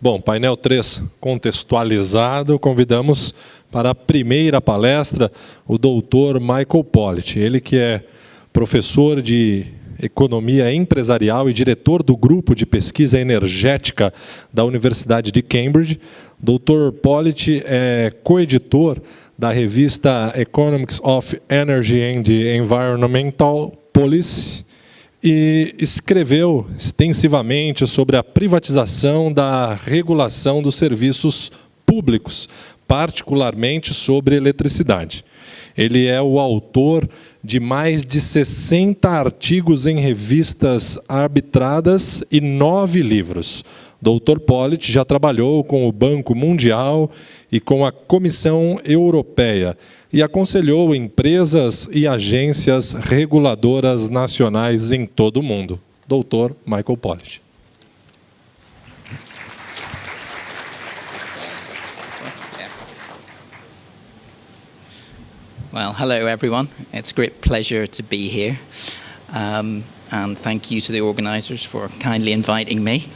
Bom, painel 3 contextualizado, convidamos para a primeira palestra o doutor Michael Pollitt, ele que é professor de Economia Empresarial e diretor do Grupo de Pesquisa Energética da Universidade de Cambridge. Dr. Pollitt é coeditor da revista Economics of Energy and Environmental Policy e escreveu extensivamente sobre a privatização da regulação dos serviços públicos, particularmente sobre eletricidade. Ele é o autor de mais de 60 artigos em revistas arbitradas e 9 livros. Dr. Pollitt já trabalhou com o Banco Mundial e com a Comissão Europeia e aconselhou empresas e agências reguladoras nacionais em todo o mundo. Dr. Michael Pollitt. Well, hello everyone. It's a great pleasure to be here. And thank you to the organizers for kindly inviting me.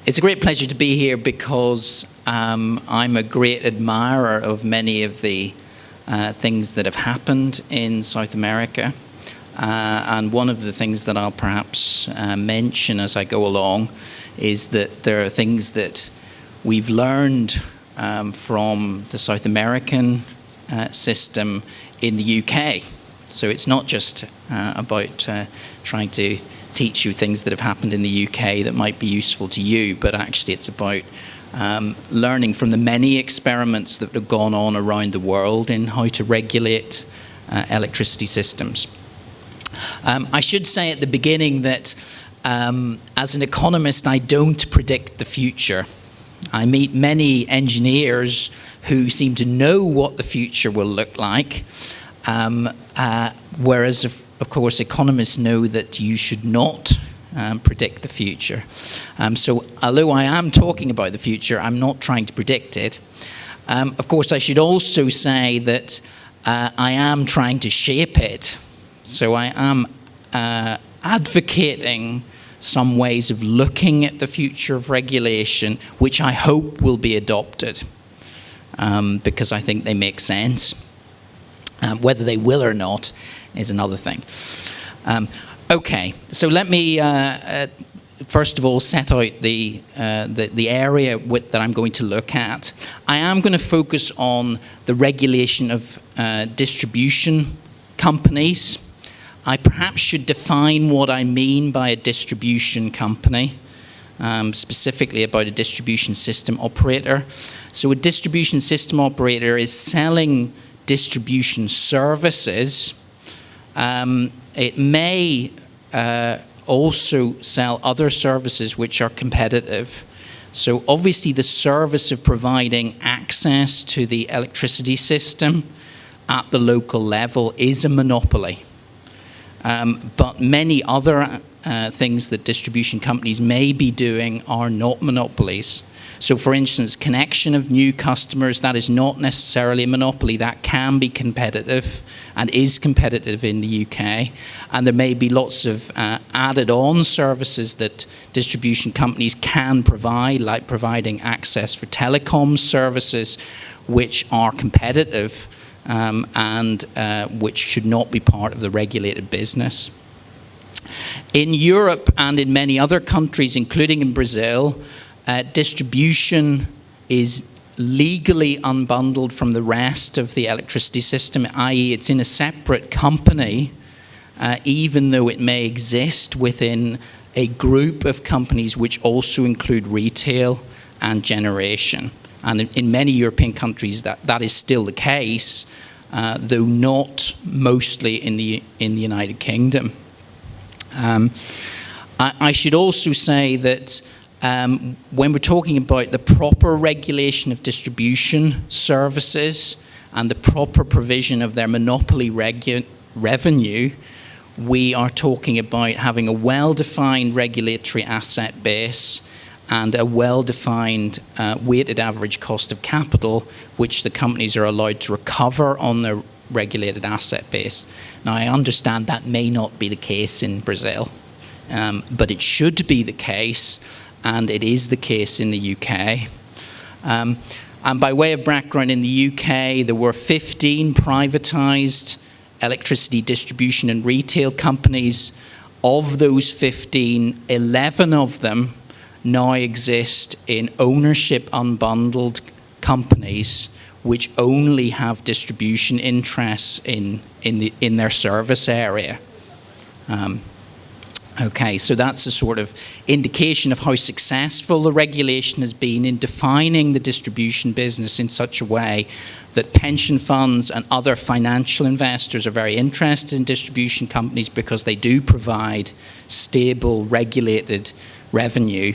It's a great pleasure to be here because I'm a great admirer of many of the things that have happened in South America. And one of the things that I'll perhaps mention as I go along is that there are things that we've learned from the South American system in the UK. So it's not just about trying to teach you things that have happened in the UK that might be useful to you, but actually it's about learning from the many experiments that have gone on around the world in how to regulate electricity systems. I should say at the beginning that as an economist, I don't predict the future. I meet many engineers who seem to know what the future will look like, whereas, of course, economists know that you should not predict the future. So although I am talking about the future, I'm not trying to predict it. Of course, I should also say that I am trying to shape it. So I am advocating some ways of looking at the future of regulation, which I hope will be adopted, because I think they make sense. Whether they will or not is another thing. Okay, so let me first of all set out the area that I'm going to look at. I am going to focus on the regulation of distribution companies. I perhaps should define what I mean by a distribution company, specifically about a distribution system operator. So a distribution system operator is selling distribution services. It may also sell other services which are competitive. So obviously the service of providing access to the electricity system at the local level is a monopoly. But many other things that distribution companies may be doing are not monopolies. So for instance, connection of new customers, that is not necessarily a monopoly. That can be competitive and is competitive in the UK. And there may be lots of added-on services that distribution companies can provide, like providing access for telecom services, which are competitive and which should not be part of the regulated business. In Europe and in many other countries, including in Brazil, distribution is legally unbundled from the rest of the electricity system, i.e. it's in a separate company, even though it may exist within a group of companies which also include retail and generation. And in many European countries that is still the case, though not mostly in the United Kingdom. I should also say that when we're talking about the proper regulation of distribution services and the proper provision of their monopoly revenue, we are talking about having a well-defined regulatory asset base and a well-defined weighted average cost of capital, which the companies are allowed to recover on their regulated asset base. Now, I understand that may not be the case in Brazil, but it should be the case and it is the case in the UK. And by way of background, in the UK, there were 15 privatised electricity distribution and retail companies. Of those 15, 11 of them now exist in ownership unbundled companies which only have distribution interests in their service area. Okay, so that's a sort of indication of how successful the regulation has been in defining the distribution business in such a way that pension funds and other financial investors are very interested in distribution companies because they do provide stable, regulated revenue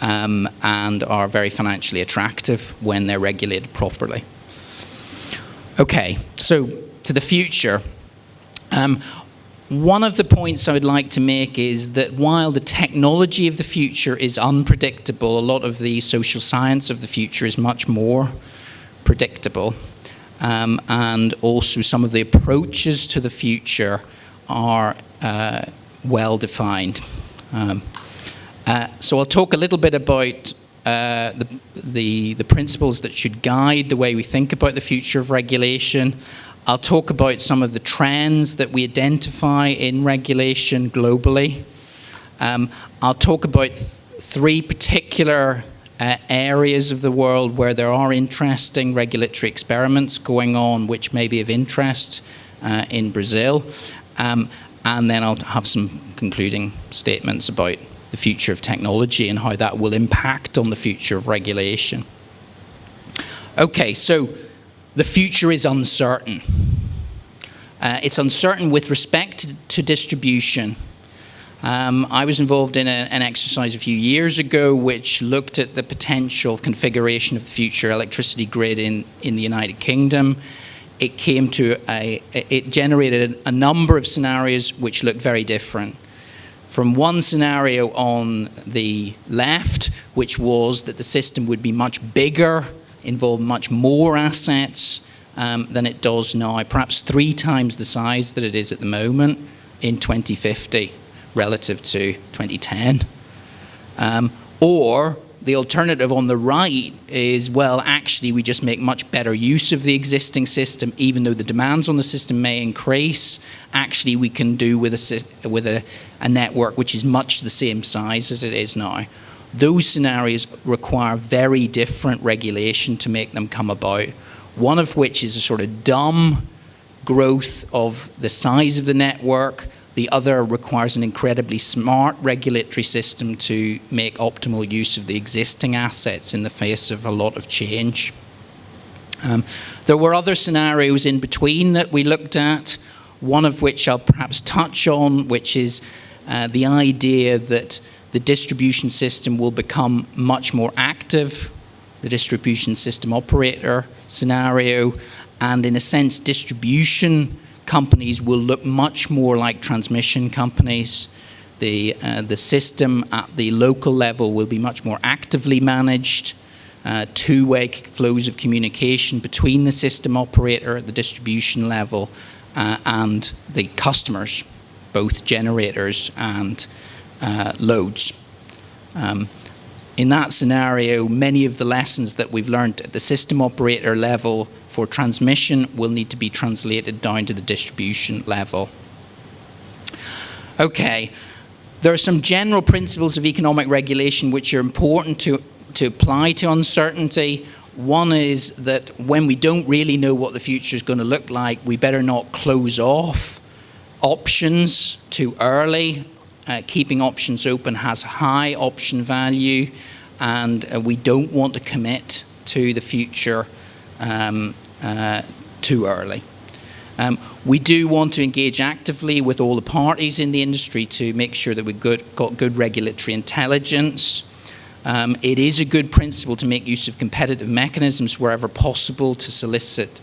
and are very financially attractive when they're regulated properly. Okay, so to the future. One of the points I would like to make is that while the technology of the future is unpredictable, a lot of the social science of the future is much more predictable. And also some of the approaches to the future are well defined. So I'll talk a little bit about the principles that should guide the way we think about the future of regulation. I'll talk about some of the trends that we identify in regulation globally. I'll talk about three particular areas of the world where there are interesting regulatory experiments going on, which may be of interest in Brazil. And then I'll have some concluding statements about the future of technology and how that will impact on the future of regulation. Okay, so the future is uncertain. It's uncertain with respect to distribution. I was involved in an exercise a few years ago which looked at the potential configuration of the future electricity grid in the United Kingdom. It generated a number of scenarios which looked very different. From one scenario on the left, which was that the system would be much bigger, involve much more assets than it does now, perhaps 3 times the size that it is at the moment in 2050 relative to 2010. Or the alternative on the right is, well, actually we just make much better use of the existing system, even though the demands on the system may increase. Actually we can do with a network which is much the same size as it is now. Those scenarios require very different regulation to make them come about. One of which is a sort of dumb growth of the size of the network. The other requires an incredibly smart regulatory system to make optimal use of the existing assets in the face of a lot of change. There were other scenarios in between that we looked at, one of which I'll perhaps touch on, which is the idea that the distribution system will become much more active, the distribution system operator scenario, and in a sense distribution companies will look much more like transmission companies. The system at the local level will be much more actively managed, two-way flows of communication between the system operator at the distribution level and the customers, both generators and loads. In that scenario, many of the lessons that we've learned at the system operator level for transmission will need to be translated down to the distribution level. Okay, there are some general principles of economic regulation which are important to apply to uncertainty. One is that when we don't really know what the future is going to look like, we better not close off options too early. Keeping options open has high option value, and we don't want to commit to the future too early. We do want to engage actively with all the parties in the industry to make sure that we've got good regulatory intelligence. It is a good principle to make use of competitive mechanisms wherever possible to solicit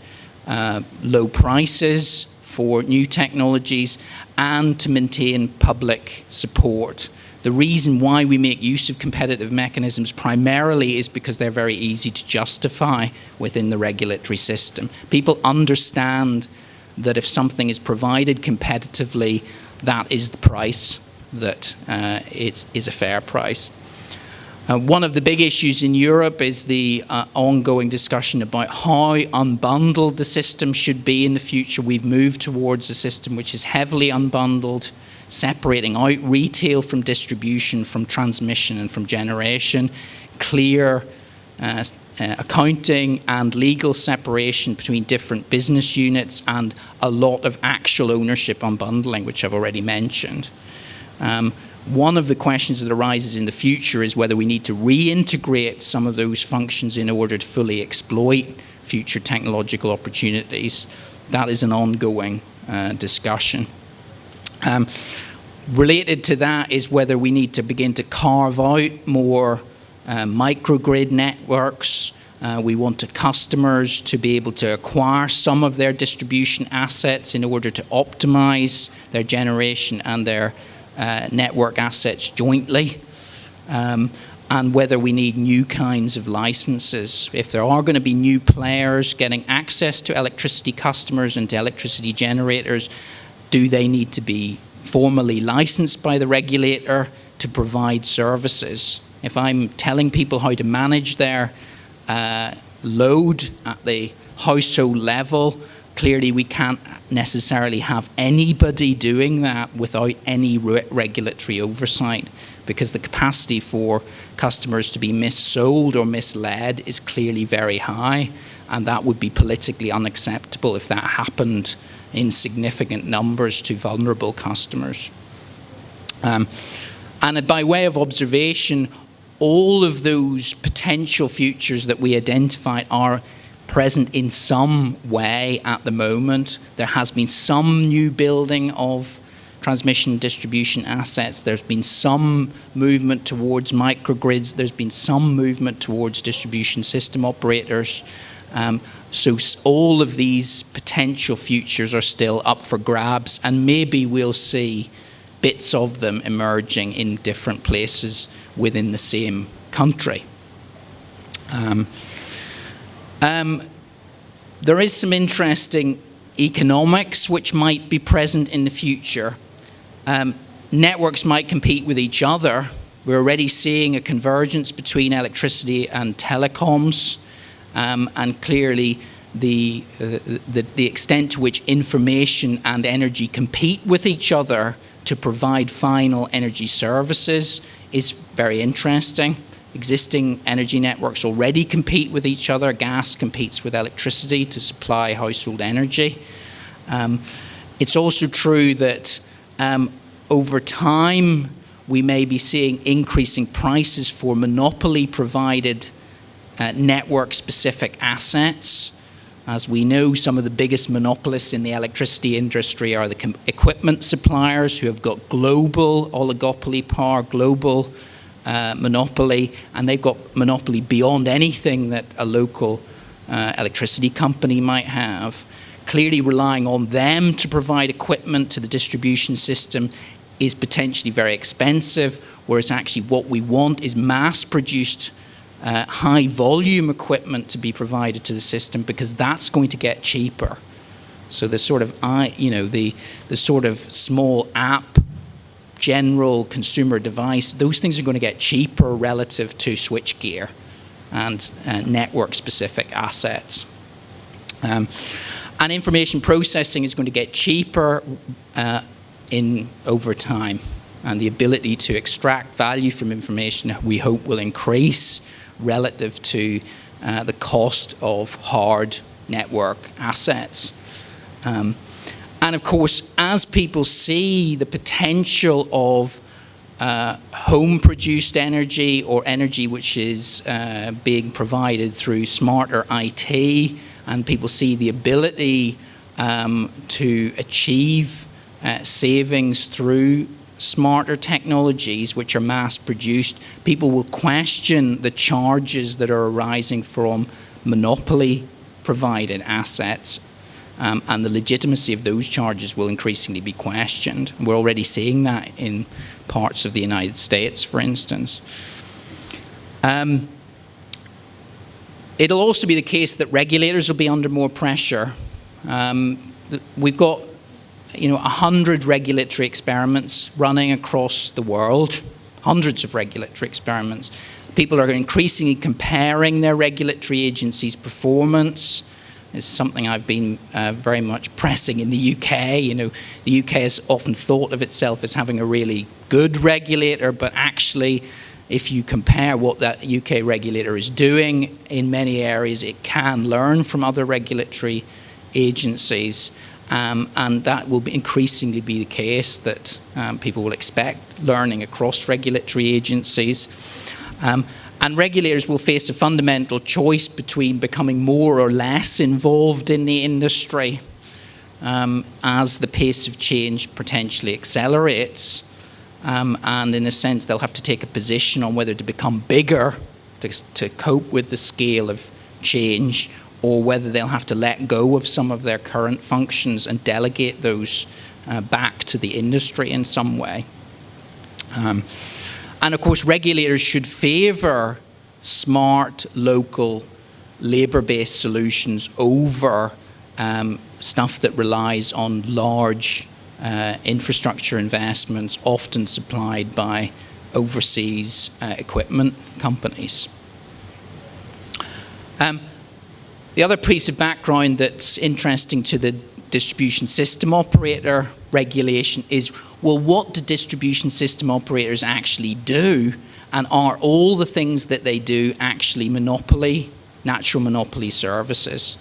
low prices for new technologies and to maintain public support. The reason why we make use of competitive mechanisms primarily is because they're very easy to justify within the regulatory system. People understand that if something is provided competitively, that is the price, that it is a fair price. One of the big issues in Europe is the ongoing discussion about how unbundled the system should be in the future. We've moved towards a system which is heavily unbundled, separating out retail from distribution, from transmission and from generation, clear accounting and legal separation between different business units, and a lot of actual ownership unbundling, which I've already mentioned. One of the questions that arises in the future is whether we need to reintegrate some of those functions in order to fully exploit future technological opportunities. That is an ongoing discussion. Related to that is whether we need to begin to carve out more microgrid networks. We want customers to be able to acquire some of their distribution assets in order to optimize their generation and their network assets jointly, and whether we need new kinds of licenses. If there are going to be new players getting access to electricity customers and to electricity generators, do they need to be formally licensed by the regulator to provide services? If I'm telling people how to manage their load at the household level, clearly we can't necessarily have anybody doing that without any regulatory oversight, because the capacity for customers to be missold or misled is clearly very high, and that would be politically unacceptable if that happened in significant numbers to vulnerable customers. And by way of observation, all of those potential futures that we identified are present in some way at the moment. There has been some new building of transmission and distribution assets. There's been some movement towards microgrids. There's been some movement towards distribution system operators. So all of these potential futures are still up for grabs, and maybe we'll see bits of them emerging in different places within the same country. There is some interesting economics which might be present in the future. Networks might compete with each other. We're already seeing a convergence between electricity and telecoms, and clearly the extent to which information and energy compete with each other to provide final energy services is very interesting. Existing energy networks already compete with each other. Gas competes with electricity to supply household energy. It's also true that over time we may be seeing increasing prices for monopoly-provided network-specific assets. As we know, some of the biggest monopolists in the electricity industry are the equipment suppliers, who have got global oligopoly power, global monopoly, and they've got monopoly beyond anything that a local electricity company might have. Clearly, relying on them to provide equipment to the distribution system is potentially very expensive, whereas actually what we want is mass-produced high-volume equipment to be provided to the system, because that's going to get cheaper. So the sort of the sort of small app, general consumer device, those things are going to get cheaper relative to switchgear and network-specific assets. And information processing is going to get cheaper over time, and the ability to extract value from information, we hope, will increase relative to the cost of hard network assets. And of course, as people see the potential of home-produced energy, or energy which is being provided through smarter IT, and people see the ability to achieve savings through smarter technologies which are mass-produced, people will question the charges that are arising from monopoly-provided assets. And the legitimacy of those charges will increasingly be questioned. We're already seeing that in parts of the United States, for instance. It'll also be the case that regulators will be under more pressure. We've got 100 regulatory experiments running across the world, hundreds of regulatory experiments. People are increasingly comparing their regulatory agencies' performance. It's something I've been very much pressing in the UK. You know, the UK has often thought of itself as having a really good regulator, but actually, if you compare what that UK regulator is doing, in many areas it can learn from other regulatory agencies, and that will increasingly be the case, that people will expect learning across regulatory agencies. And regulators will face a fundamental choice between becoming more or less involved in the industry as the pace of change potentially accelerates. And in a sense, they'll have to take a position on whether to become bigger to cope with the scale of change, or whether they'll have to let go of some of their current functions and delegate those back to the industry in some way. And of course, regulators should favour smart, local, labour-based solutions over stuff that relies on large infrastructure investments, often supplied by overseas equipment companies. The other piece of background that's interesting to the distribution system operator regulation is, well, what do distribution system operators actually do? And are all the things that they do actually natural monopoly services?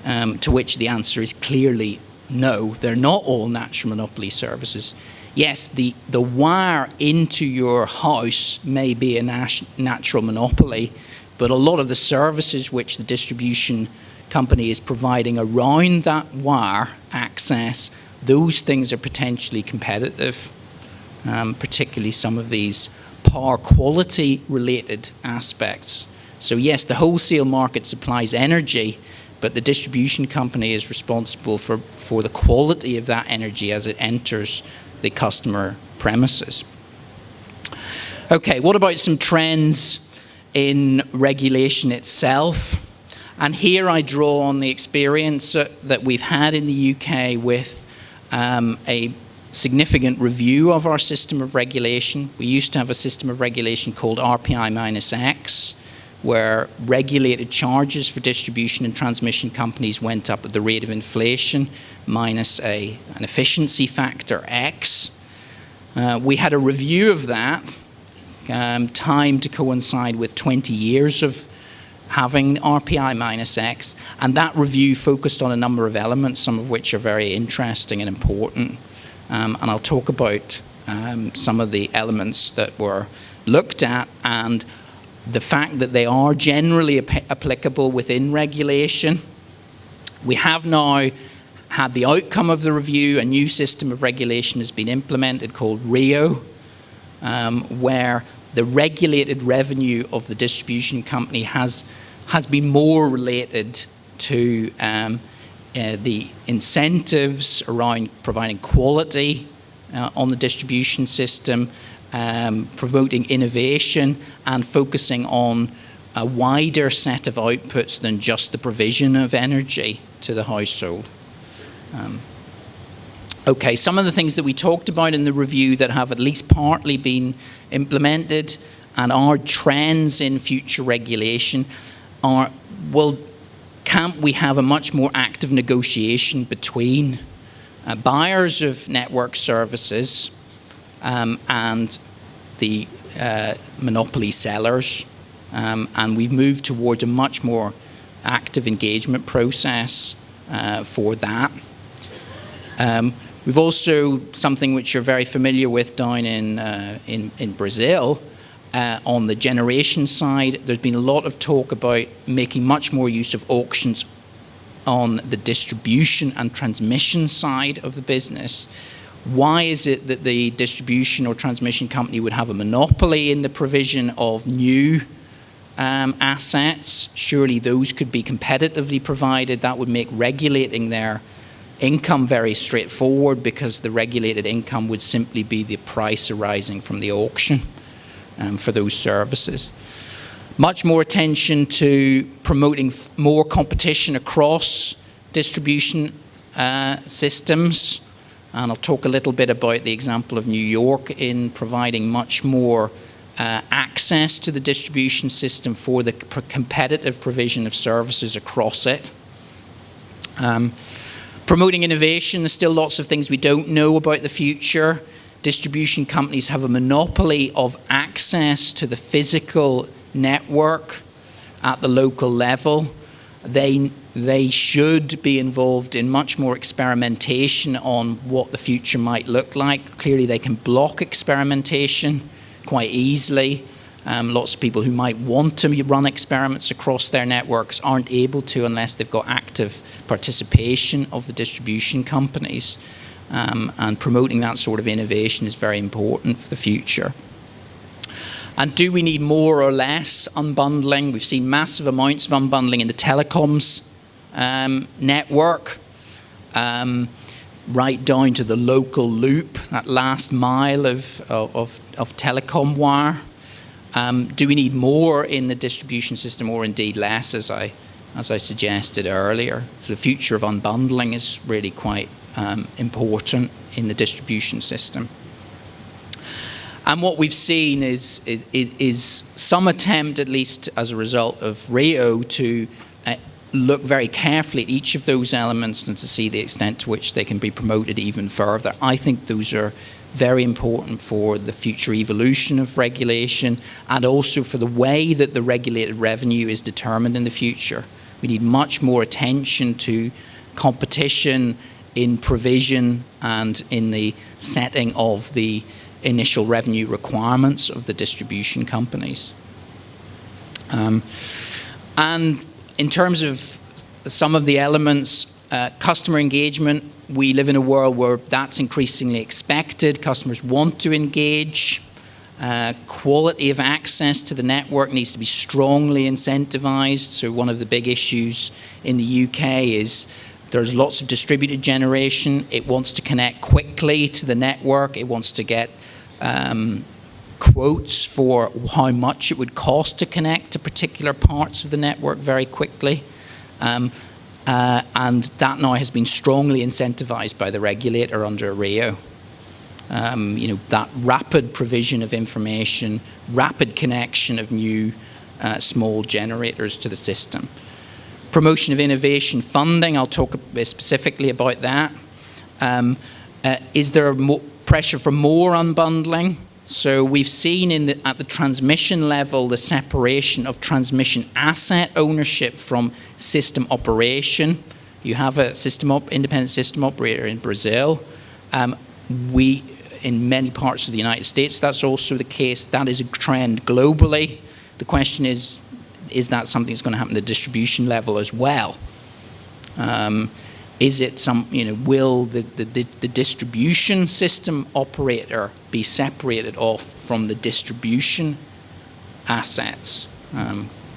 To which the answer is clearly no, they're not all natural monopoly services. Yes, the wire into your house may be a natural monopoly, but a lot of the services which the distribution company is providing around that wire access, those things are potentially competitive, particularly some of these power quality related aspects. So yes, the wholesale market supplies energy, but the distribution company is responsible for the quality of that energy as it enters the customer premises. Okay, what about some trends in regulation itself? And here I draw on the experience that we've had in the UK with a significant review of our system of regulation. We used to have a system of regulation called RPI-X, where regulated charges for distribution and transmission companies went up at the rate of inflation minus an efficiency factor X. We had a review of that, timed to coincide with 20 years of having RPI-X, and that review focused on a number of elements, some of which are very interesting and important. And I'll talk about some of the elements that were looked at and the fact that they are generally applicable within regulation. We have now had the outcome of the review. A new system of regulation has been implemented called RIO, where the regulated revenue of the distribution company has been more related to the incentives around providing quality on the distribution system, promoting innovation, and focusing on a wider set of outputs than just the provision of energy to the household. Okay, some of the things that we talked about in the review that have at least partly been implemented and are trends in future regulation are, well, can't we have a much more active negotiation between buyers of network services and the monopoly sellers? And we've moved towards a much more active engagement process for that. We've also, something which you're very familiar with down in Brazil, on the generation side, there's been a lot of talk about making much more use of auctions on the distribution and transmission side of the business. Why is it that the distribution or transmission company would have a monopoly in the provision of new assets? Surely those could be competitively provided. That would make regulating their income very straightforward, because the regulated income would simply be the price arising from the auction for those services. Much more attention to promoting more competition across distribution systems. And I'll talk a little bit about the example of New York in providing much more access to the distribution system for the competitive provision of services across it. Promoting innovation, there's still lots of things we don't know about the future. Distribution companies have a monopoly of access to the physical network at the local level. They should be involved in much more experimentation on what the future might look like. Clearly, they can block experimentation quite easily. Lots of people who might want to run experiments across their networks aren't able to unless they've got active participation of the distribution companies. And promoting that sort of innovation is very important for the future. And do we need more or less unbundling? We've seen massive amounts of unbundling in the telecoms network, right down to the local loop, that last mile of telecom wire. Do we need more in the distribution system, or indeed less, as I suggested earlier? The future of unbundling is really quite important in the distribution system. And what we've seen is some attempt, at least as a result of Rio, to look very carefully at each of those elements and to see the extent to which they can be promoted even further. I think those are very important for the future evolution of regulation and also for the way that the regulated revenue is determined in the future. We need much more attention to competition in provision and in the setting of the initial revenue requirements of the distribution companies. And in terms of some of the elements, customer engagement, we live in a world where that's increasingly expected. Customers want to engage. Quality of access to the network needs to be strongly incentivized. So one of the big issues in the UK is there's lots of distributed generation. It wants to connect quickly to the network. It wants to get quotes for how much it would cost to connect to particular parts of the network very quickly. And that now has been strongly incentivized by the regulator under Rio. That rapid provision of information, rapid connection of new small generators to the system. Promotion of innovation funding, I'll talk specifically about that. Is there pressure for more unbundling? So we've seen at the transmission level the separation of transmission asset ownership from system operation. You have a independent system operator in Brazil. In many parts of the United States, that's also the case. That is a trend globally. The question is that something that's going to happen at the distribution level as well? Is it will the distribution system operator be separated off from the distribution assets?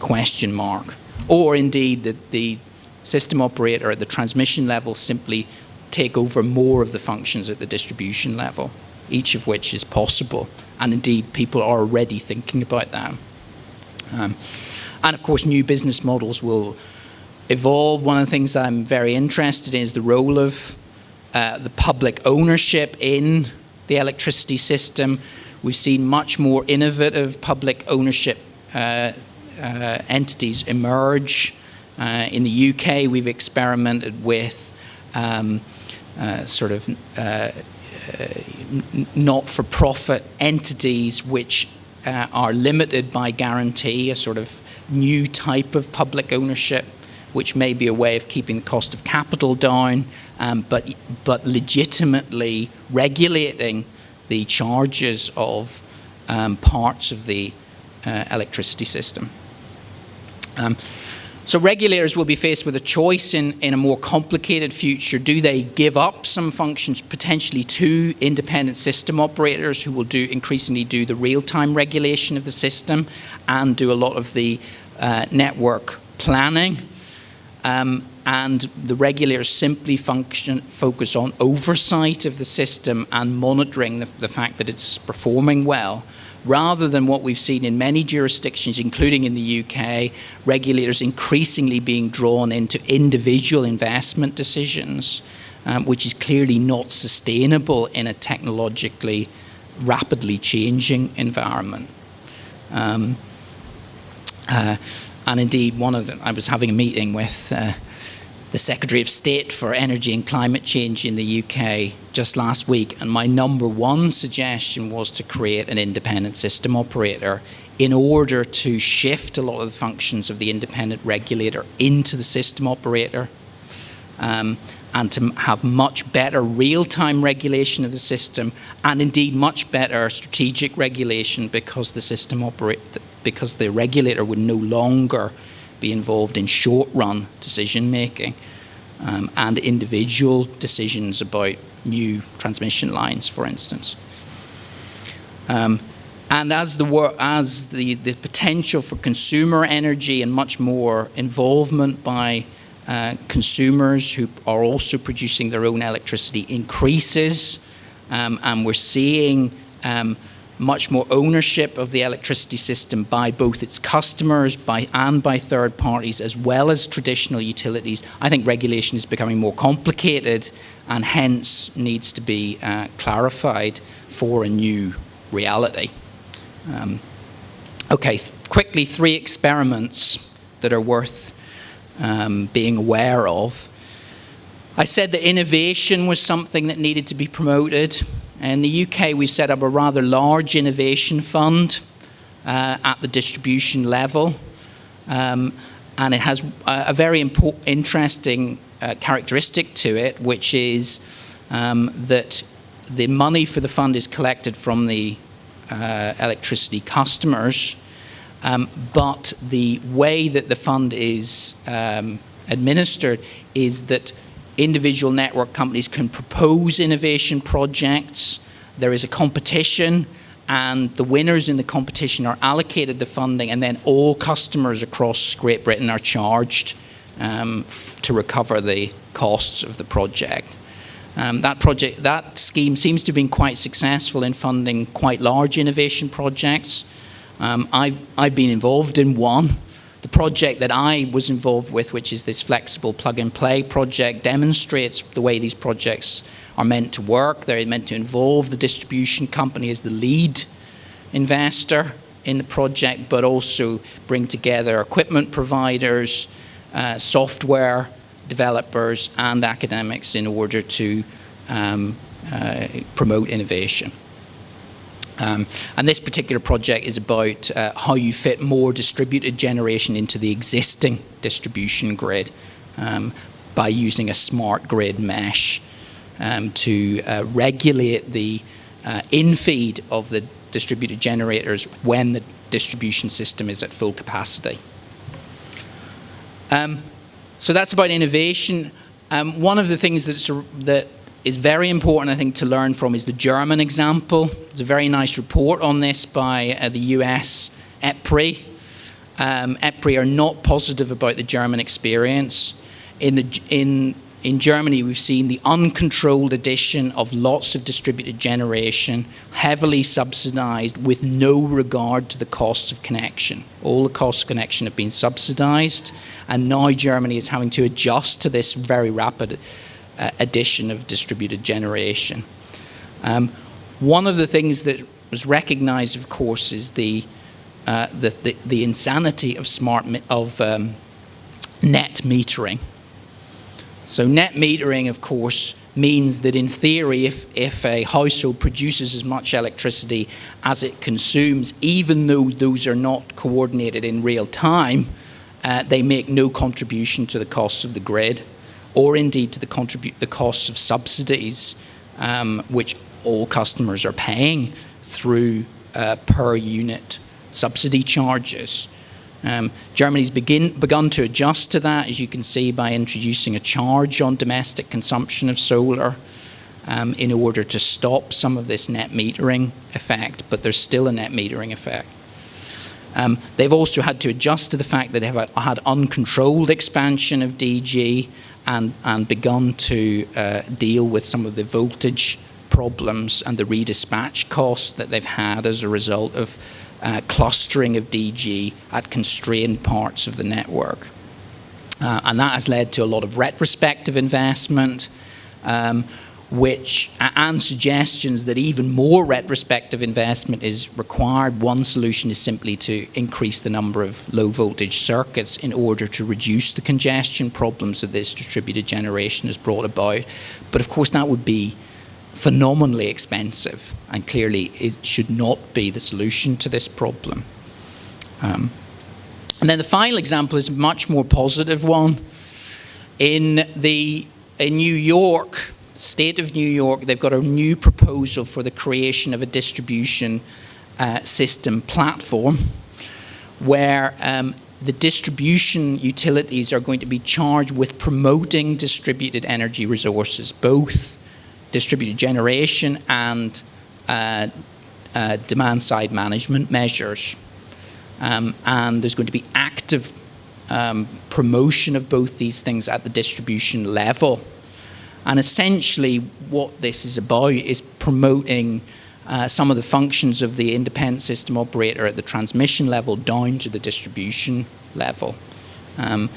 Question mark. Or indeed the system operator at the transmission level simply take over more of the functions at the distribution level, each of which is possible. And indeed, people are already thinking about that. And of course, new business models will evolve. One of the things I'm very interested in is the role of the public ownership in the electricity system. We've seen much more innovative public ownership entities emerge. In the UK, we've experimented with not-for-profit entities which are limited by guarantee, a sort of new type of public ownership, which may be a way of keeping the cost of capital down, but legitimately regulating the charges of parts of the electricity system. So regulators will be faced with a choice in a more complicated future. Do they give up some functions potentially to independent system operators who will increasingly do the real-time regulation of the system and do a lot of the network planning? And the regulators simply focus on oversight of the system and monitoring the fact that it's performing well, rather than what we've seen in many jurisdictions, including in the UK, regulators increasingly being drawn into individual investment decisions, which is clearly not sustainable in a technologically rapidly changing environment. And indeed, I was having a meeting with the Secretary of State for Energy and Climate Change in the UK just last week, and my number one suggestion was to create an independent system operator in order to shift a lot of the functions of the independent regulator into the system operator, and to have much better real-time regulation of the system, and indeed much better strategic regulation, because because the regulator would no longer be involved in short-run decision-making and individual decisions about new transmission lines, for instance. And as the potential for consumer energy and much more involvement by consumers who are also producing their own electricity increases, and we're seeing much more ownership of the electricity system by both its customers and by third parties, as well as traditional utilities, I think regulation is becoming more complicated and hence needs to be clarified for a new reality. Okay, quickly, 3 experiments that are worth being aware of. I said that innovation was something that needed to be promoted. In the UK, we've set up a rather large innovation fund at the distribution level, and it has a very interesting characteristic to it, which is that the money for the fund is collected from the electricity customers, but the way that the fund is administered is that individual network companies can propose innovation projects. There is a competition, and the winners in the competition are allocated the funding, and then all customers across Great Britain are charged to recover the costs of the project. That scheme seems to have been quite successful in funding quite large innovation projects. I've been involved in one. The project that I was involved with, which is this flexible plug-and-play project, demonstrates the way these projects are meant to work. They're meant to involve the distribution company as the lead investor in the project, but also bring together equipment providers, software developers, and academics in order to promote innovation. And this particular project is about how you fit more distributed generation into the existing distribution grid by using a smart grid mesh to regulate the in-feed of the distributed generators when the distribution system is at full capacity. So that's about innovation. One of the things that is very important, I think, to learn from is the German example. There's a very nice report on this by the US EPRI. EPRI are not positive about the German experience. In Germany, we've seen the uncontrolled addition of lots of distributed generation, heavily subsidized with no regard to the costs of connection. All the costs of connection have been subsidized, and now Germany is having to adjust to this very rapid addition of distributed generation. One of the things that was recognized, of course, is the insanity of net metering. So net metering, of course, means that in theory, if a household produces as much electricity as it consumes, even though those are not coordinated in real time, they make no contribution to the costs of the grid, or indeed to the costs of subsidies, which all customers are paying through per unit subsidy charges. Germany's begun to adjust to that, as you can see, by introducing a charge on domestic consumption of solar in order to stop some of this net metering effect, but there's still a net metering effect. They've also had to adjust to the fact that they've had uncontrolled expansion of DG and begun to deal with some of the voltage problems and the redispatch costs that they've had as a result of clustering of DG at constrained parts of the network. And that has led to a lot of retrospective investment. and suggestions that even more retrospective investment is required. One solution is simply to increase the number of low voltage circuits in order to reduce the congestion problems that this distributed generation has brought about. But of course that would be phenomenally expensive, and clearly it should not be the solution to this problem. And then the final example is a much more positive one. In New York, state of New York, they've got a new proposal for the creation of a distribution system platform where the distribution utilities are going to be charged with promoting distributed energy resources, both distributed generation and demand-side management measures. And there's going to be active promotion of both these things at the distribution level. And essentially what this is about is promoting some of the functions of the independent system operator at the transmission level down to the distribution level. And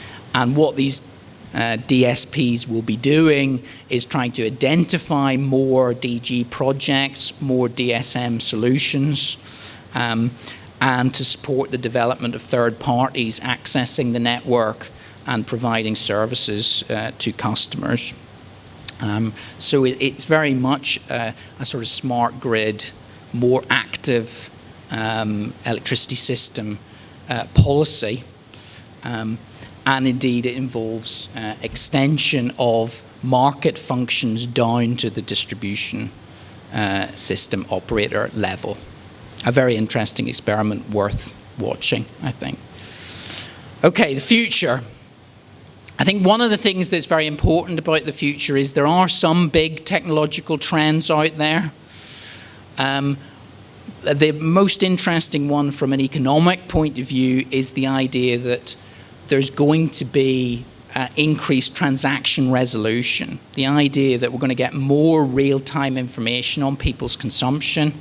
what these DSPs will be doing is trying to identify more DG projects, more DSM solutions, and to support the development of third parties accessing the network and providing services to customers. So it's very much a sort of smart grid, more active electricity system policy. And indeed it involves extension of market functions down to the distribution system operator level. A very interesting experiment worth watching, I think. Okay, the future. I think one of the things that's very important about the future is there are some big technological trends out there. The most interesting one from an economic point of view is the idea that there's going to be increased transaction resolution. The idea that we're going to get more real-time information on people's consumption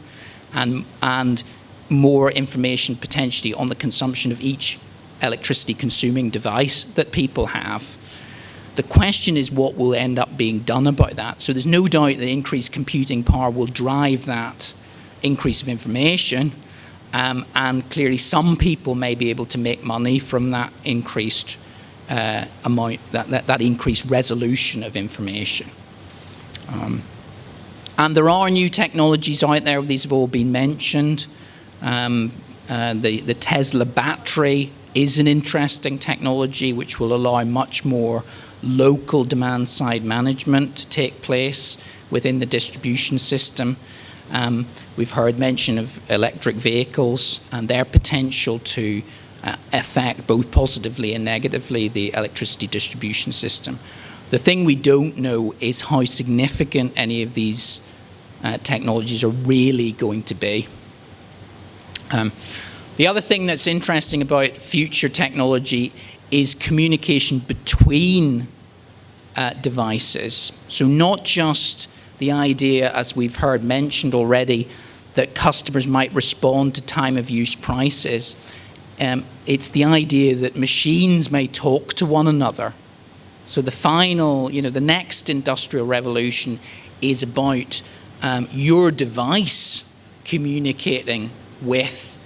and more information potentially on the consumption of each electricity consuming device that people have. The question is what will end up being done about that. So there's no doubt that increased computing power will drive that increase of information, and clearly some people may be able to make money from that increased amount, that increased resolution of information. And there are new technologies out there. These have all been mentioned. The Tesla battery is an interesting technology which will allow much more local demand-side management to take place within the distribution system. We've heard mention of electric vehicles and their potential to affect both positively and negatively the electricity distribution system. The thing we don't know is how significant any of these technologies are really going to be. The other thing that's interesting about future technology is communication between devices. So not just the idea, as we've heard mentioned already, that customers might respond to time of use prices. It's the idea that machines may talk to one another. So the final, the next industrial revolution is about your device communicating with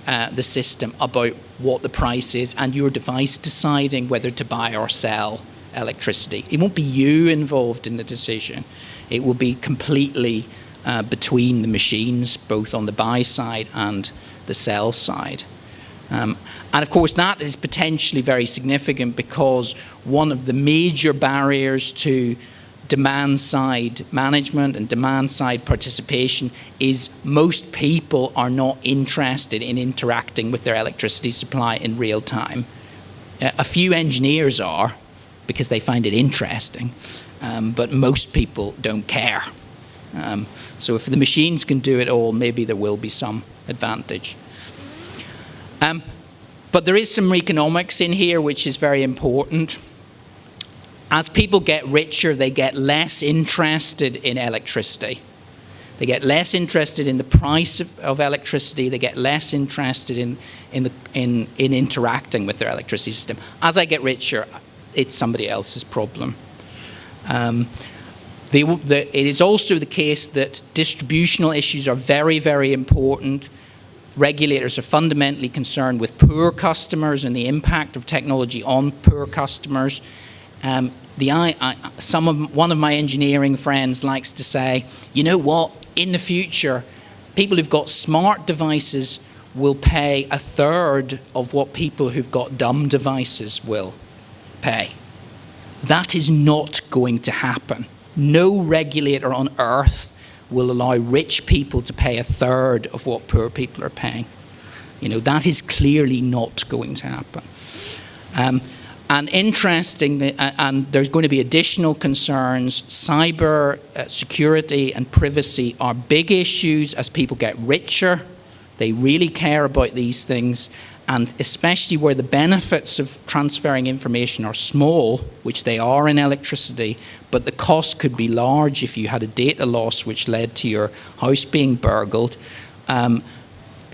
the system about what the price is, and your device deciding whether to buy or sell electricity. It won't be you involved in the decision. It will be completely between the machines, both on the buy side and the sell side. And of course that is potentially very significant because one of the major barriers to demand-side management and demand-side participation is most people are not interested in interacting with their electricity supply in real time. A few engineers are because they find it interesting, but most people don't care. So if the machines can do it all, maybe there will be some advantage. But there is some economics in here which is very important. As people get richer, they get less interested in electricity. They get less interested in the price of electricity. They get less interested in interacting with their electricity system. As I get richer, it's somebody else's problem. It is also the case that distributional issues are very, very important. Regulators are fundamentally concerned with poor customers and the impact of technology on poor customers. One of my engineering friends likes to say, you know what, in the future, people who've got smart devices will pay a third of what people who've got dumb devices will pay. That is not going to happen. No regulator on earth will allow rich people to pay a third of what poor people are paying. That is clearly not going to happen. And interestingly, and there's going to be additional concerns. Cyber security and privacy are big issues as people get richer. They really care about these things, and especially where the benefits of transferring information are small, which they are in electricity, but the cost could be large if you had a data loss which led to your house being burgled.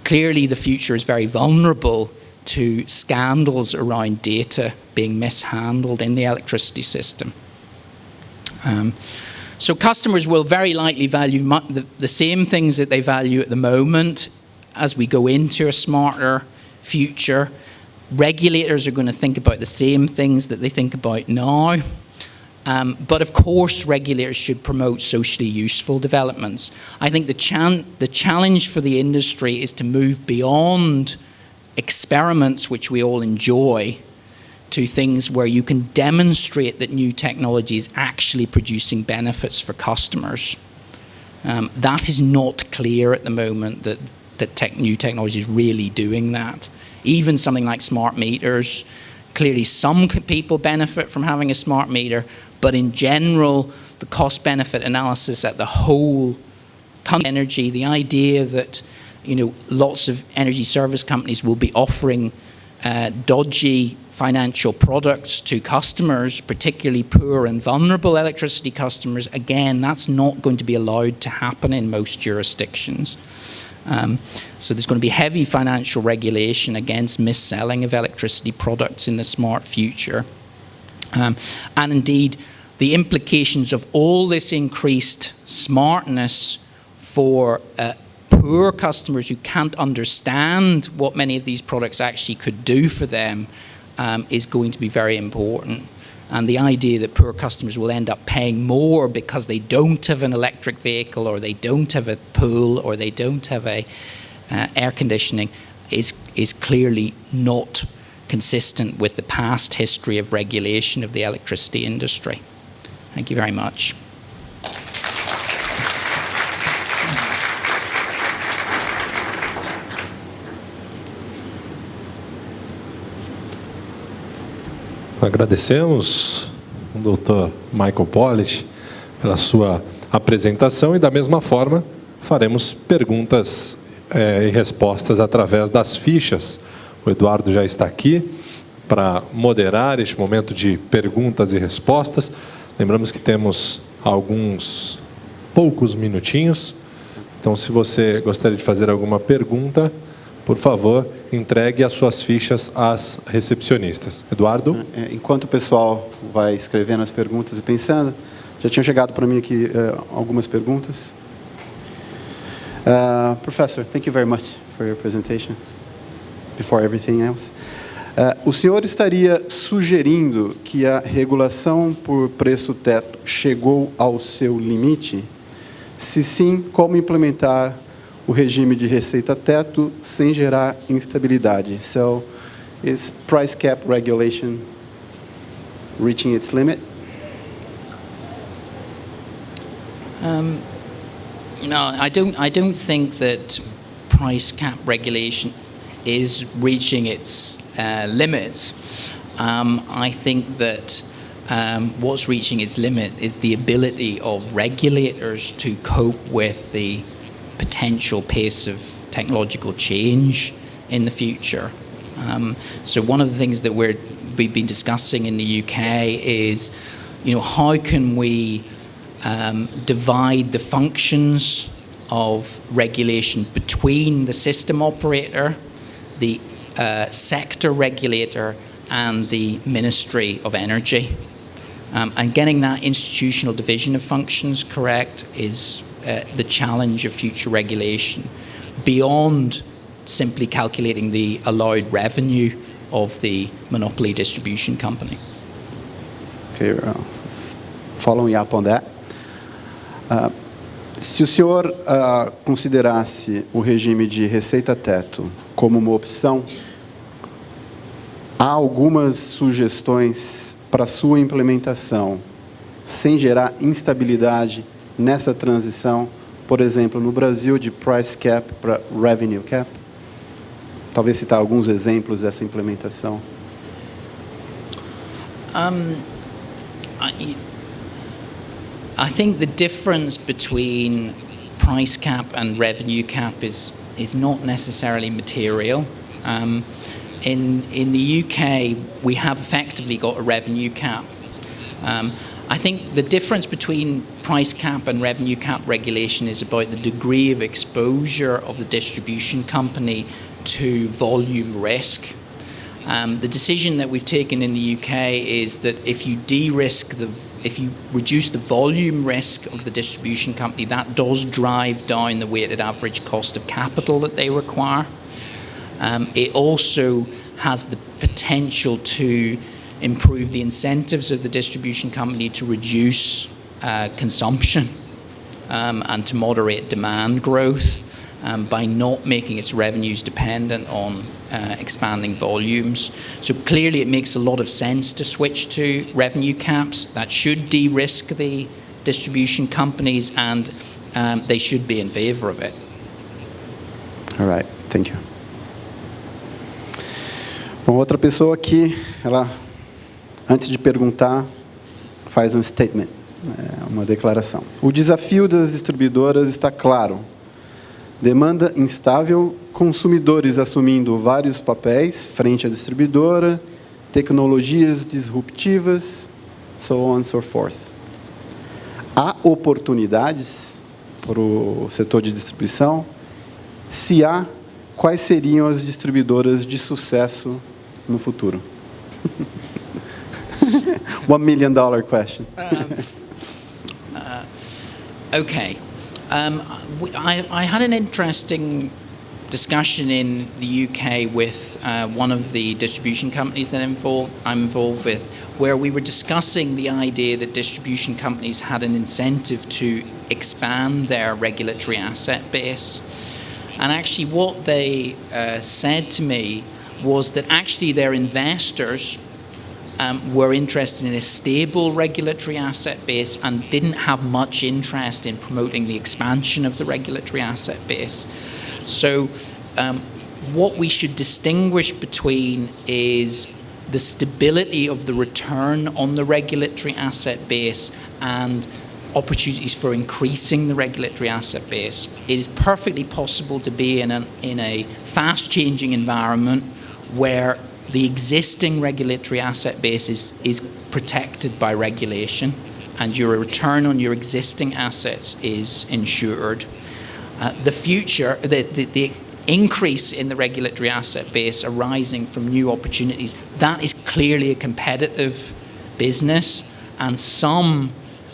Clearly, the future is very vulnerable to scandals around data being mishandled in the electricity system. So customers will very likely value the same things that they value at the moment as we go into a smarter future. Regulators are going to think about the same things that they think about now. But of course, regulators should promote socially useful developments. I think the challenge for the industry is to move beyond experiments which we all enjoy to things where you can demonstrate that new technology is actually producing benefits for customers. That is not clear at the moment that new technology is really doing that. Even something like smart meters, clearly some people benefit from having a smart meter, but in general, the cost-benefit analysis at the whole energy, the idea that lots of energy service companies will be offering dodgy financial products to customers, particularly poor and vulnerable electricity customers, again, that's not going to be allowed to happen in most jurisdictions. So there's going to be heavy financial regulation against mis-selling of electricity products in the smart future. And indeed, the implications of all this increased smartness for poor customers who can't understand what many of these products actually could do for them is going to be very important. And the idea that poor customers will end up paying more because they don't have an electric vehicle, or they don't have a pool, or they don't have a air conditioning is clearly not consistent with the past history of regulation of the electricity industry. Thank you very much. Agradecemos o Dr. Michael Pollitt pela sua apresentação e, da mesma forma, faremos perguntas e respostas através das fichas. O Eduardo já está aqui para moderar este momento de perguntas e respostas. Lembramos que temos alguns poucos minutinhos, então se você gostaria de fazer alguma pergunta, por favor, entregue as suas fichas às recepcionistas. Eduardo? Enquanto o pessoal vai escrevendo as perguntas e pensando, já tinham chegado para mim aqui algumas perguntas. Professor, thank you very much for your presentation. Before everything else. O senhor estaria sugerindo que a regulação por preço teto chegou ao seu limite? Se sim, como implementar o regime de receita teto sem gerar instabilidade? So, is price cap regulation reaching its limit? No, I don't think that price cap regulation is reaching its limits. I think that what's reaching its limit is the ability of regulators to cope with the potential pace of technological change in the future. So one of the things that we've been discussing in the UK is, how can we divide the functions of regulation between the system operator, the sector regulator, and the Ministry of Energy. And getting that institutional division of functions correct is the challenge of future regulation, beyond simply calculating the allowed revenue of the monopoly distribution company. Okay, following up on that. Se o senhor considerasse o regime de receita-teto como uma opção, há algumas sugestões para sua implementação, sem gerar instabilidade nessa transição, por exemplo, no Brasil, de price cap para revenue cap? Talvez citar alguns exemplos dessa implementação. I think the difference between price cap and revenue cap is not necessarily material. In the UK, we have effectively got a revenue cap. I think the difference between price cap and revenue cap regulation is about the degree of exposure of the distribution company to volume risk. The decision that we've taken in the UK is that if you if you reduce the volume risk of the distribution company, that does drive down the weighted average cost of capital that they require. It also has the potential to improve the incentives of the distribution company to reduce consumption and to moderate demand growth by not making its revenues dependent on expanding volumes. So clearly it makes a lot of sense to switch to revenue caps. That should de-risk the distribution companies, and they should be in favor of it. All right, thank you. Bom, outra pessoa aqui, ela, antes de perguntar, faz um statement, uma declaração. O desafio das distribuidoras está claro. Demanda instável, consumidores assumindo vários papéis frente à distribuidora, tecnologias disruptivas, so on and so forth. Há oportunidades para o setor de distribuição? Se há, quais seriam as distribuidoras de sucesso no futuro? $1 million question. Okay. I had an interesting discussion in the UK with one of the distribution companies that I'm involved with, where we were discussing the idea that distribution companies had an incentive to expand their regulatory asset base. And actually what they said to me was that actually their investors were interested in a stable regulatory asset base and didn't have much interest in promoting the expansion of the regulatory asset base. So what we should distinguish between is the stability of the return on the regulatory asset base and opportunities for increasing the regulatory asset base. It is perfectly possible to be in a fast-changing environment where the existing regulatory asset base is protected by regulation and your return on your existing assets is insured. The increase in the regulatory asset base arising from new opportunities, that is clearly a competitive business, and some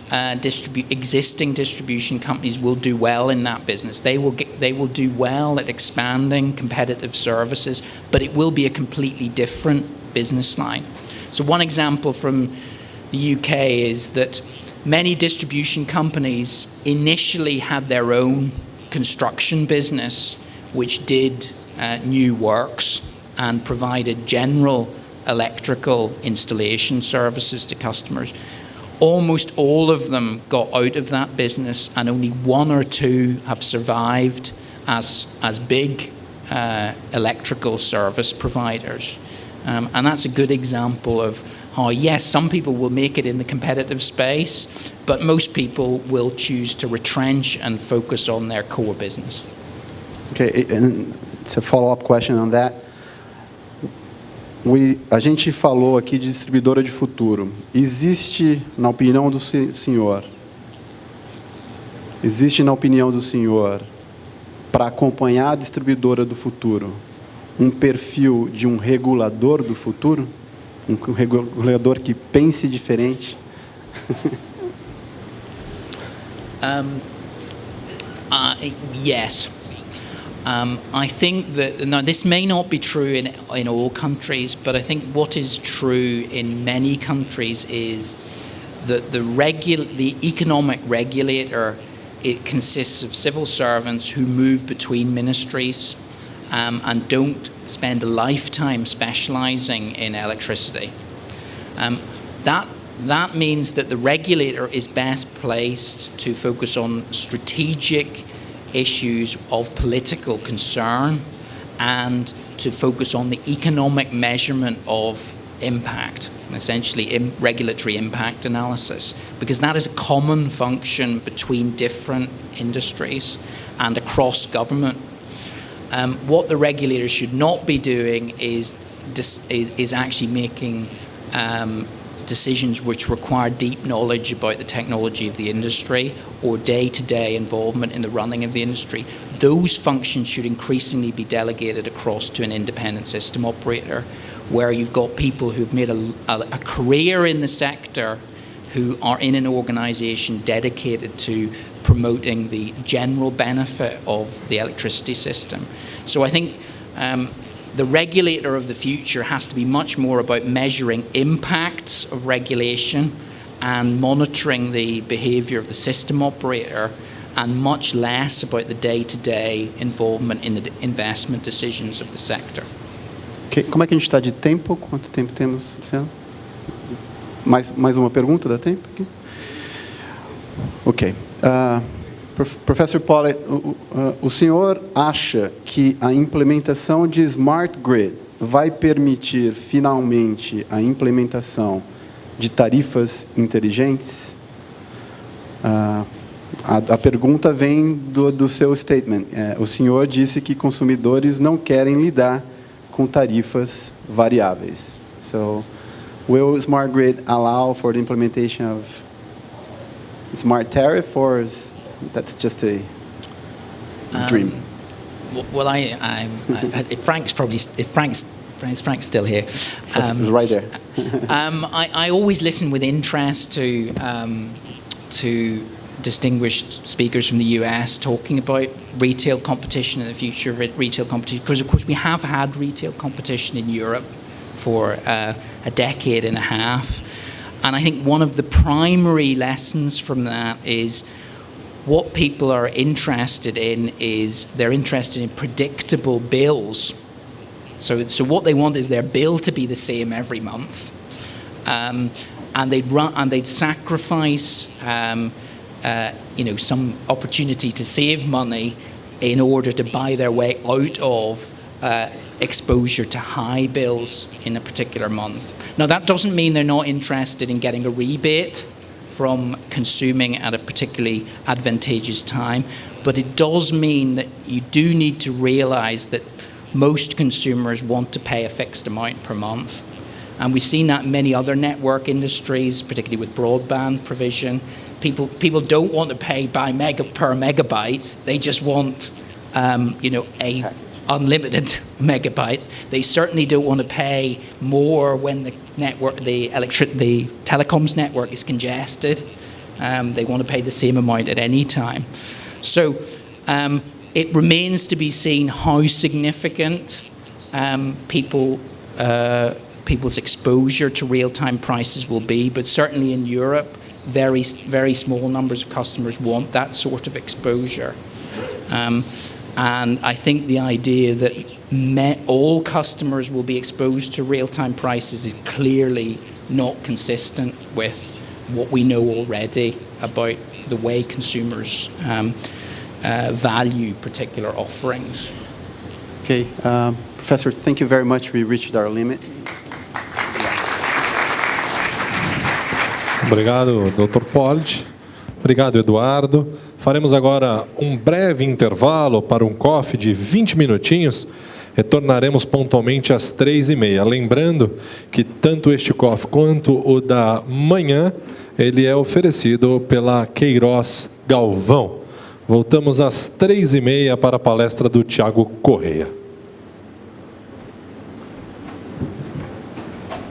existing distribution companies will do well in that business. They will do well at expanding competitive services, but it will be a completely different business line. So one example from the UK is that many distribution companies initially had their own construction business, which did new works and provided general electrical installation services to customers. Almost all of them got out of that business, and only one or two have survived as big electrical service providers. And that's a good example of how, yes, some people will make it in the competitive space, but most people will choose to retrench and focus on their core business. Okay, and it's a follow-up question on that. A gente falou aqui de distribuidora de futuro. Existe, na opinião do senhor, para acompanhar a distribuidora do futuro, um perfil de um regulador do futuro? Um regulador que pense diferente Yes. I think that, now this may not be true in all countries, but I think what is true in many countries is that the economic regulator, it consists of civil servants who move between ministries and don't spend a lifetime specializing in electricity. That means that the regulator is best placed to focus on strategic issues of political concern and to focus on the economic measurement of impact, essentially regulatory impact analysis, because that is a common function between different industries and across government. What the regulators should not be doing is actually making decisions which require deep knowledge about the technology of the industry or day-to-day involvement in the running of the industry. Those functions should increasingly be delegated across to an independent system operator, where you've got people who've made a career in the sector, who are in an organization dedicated to promoting the general benefit of the electricity system. So I think the regulator of the future has to be much more about measuring impacts of regulation and monitoring the behavior of the system operator, and much less about the day-to-day involvement in the investment decisions of the sector. Okay. Como é que a gente está de tempo? Quanto tempo temos, Luciano? Mais uma pergunta, dá tempo aqui? Ok. Professor Pollitt, o senhor acha que a implementação de Smart Grid vai permitir finalmente a implementação de tarifas inteligentes? A pergunta vem do seu statement. O senhor disse que consumidores não querem lidar com tarifas variáveis. So, will Smart Grid allow for the implementation of smart tariff, or that's just a dream? Well, if Frank's still here. Right there. I always listen with interest to distinguished speakers from the US talking about retail competition and the future of retail competition, because of course we have had retail competition in Europe for a decade and a half, and I think one of the primary lessons from that is what people are interested in is they're interested in predictable bills. So what they want is their bill to be the same every month, and they'd sacrifice some opportunity to save money in order to buy their way out of exposure to high bills in a particular month. Now, that doesn't mean they're not interested in getting a rebate from consuming at a particularly advantageous time, but it does mean that you do need to realize that most consumers want to pay a fixed amount per month. And we've seen that in many other network industries, particularly with broadband provision. People don't want to pay per megabyte. They just want, a unlimited megabytes. They certainly don't want to pay more when the telecoms network is congested. They want to pay the same amount at any time. So it remains to be seen how significant people's exposure to real-time prices will be, but certainly in Europe, very, very small numbers of customers want that sort of exposure. And I think the idea that all customers will be exposed to real-time prices is clearly not consistent with what we know already about the way consumers value particular offerings. Okay, Professor, thank you very much. We reached our limit. Obrigado, Dr. Pollitt. Obrigado, Eduardo. Faremos agora um breve intervalo para um coffee de 20 minutinhos. Retornaremos pontualmente às 3h30. Lembrando que tanto este coffee quanto o da manhã, ele é oferecido pela Queiroz Galvão. Voltamos às 3h30 para a palestra do Tiago Correia.